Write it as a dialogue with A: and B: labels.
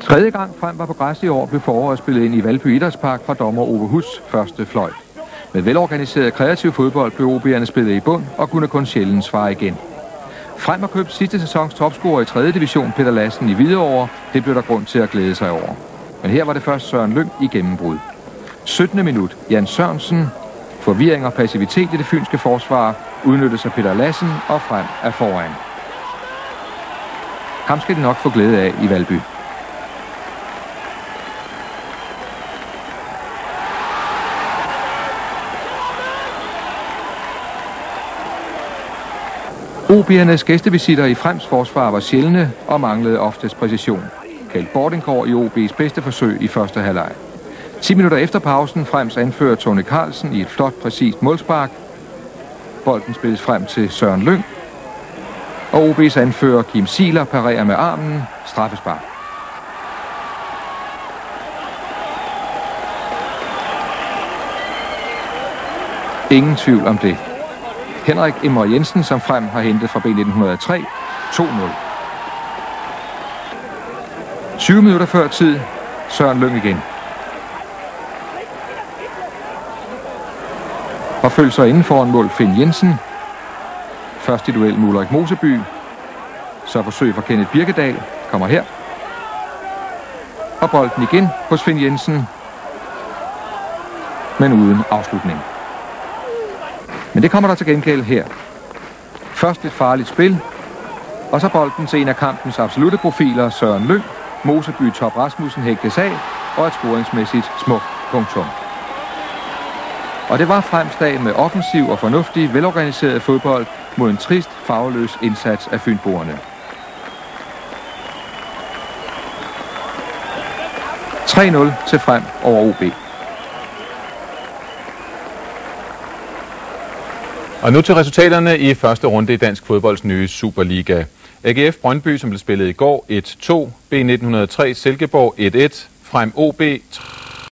A: Tredje gang Frem var på græs i år, blev foråret spillet ind i Valby Idrætspark fra dommer Ove Hus første fløjt. Med velorganiseret kreativ fodbold blev OB'erne spillet i bund og kunne kun sjældent svare igen. Frem har købt sidste sæsons topscorer i 3. division Peter Lassen i Hvidovre. Det blev der grund til at glæde sig over. Men her var det først Søren Lyng i gennembrud. 17. minut. Jan Sørensen. Forvirring og passivitet i det fynske forsvar udnyttes af Peter Lassen, og Frem er foran. Ham skal de nok få glæde af i Valby. OB'ernes gæstevisitter i Frems forsvar var sjældne og manglede oftest præcision. Kjeld Bordinggaard i OB's bedste forsøg i første halvleg. 10 minutter efter pausen Frems anfører Tony Carlsen i et flot, præcist målspark. Bolden spilles frem til Søren Lyng. Og OB's anfører Kim Siler parerer med armen. Straffespark. Ingen tvivl om det. Henrik Emre Jensen, som Frem har hentet fra B1903, 2-0. 20 minutter før tid, Søren Lyng igen. Og følger sig inden foran mål Finn Jensen. Først i duel med Ulrik Moseby. Så forsøg fra Kenneth Birkedal. Kommer her. Og bolden igen hos Finn Jensen. Men uden afslutning. Men det kommer der til gengæld her. Først et farligt spil. Og så bolden til en af kampens absolutte profiler, Søren Lyng. Moseby Top Rasmussen hægtes af. Og et scoringsmæssigt smukt punktum. Og det var Fremsdag med offensiv og fornuftig, velorganiseret fodbold mod en trist, farveløs indsats af fynboerne. 3-0 til Frem over OB.
B: Og nu til resultaterne i første runde i dansk fodbolds nye Superliga. AGF Brøndby, som blev spillet i går, 1-2. B1903 Silkeborg 1-1. Frem OB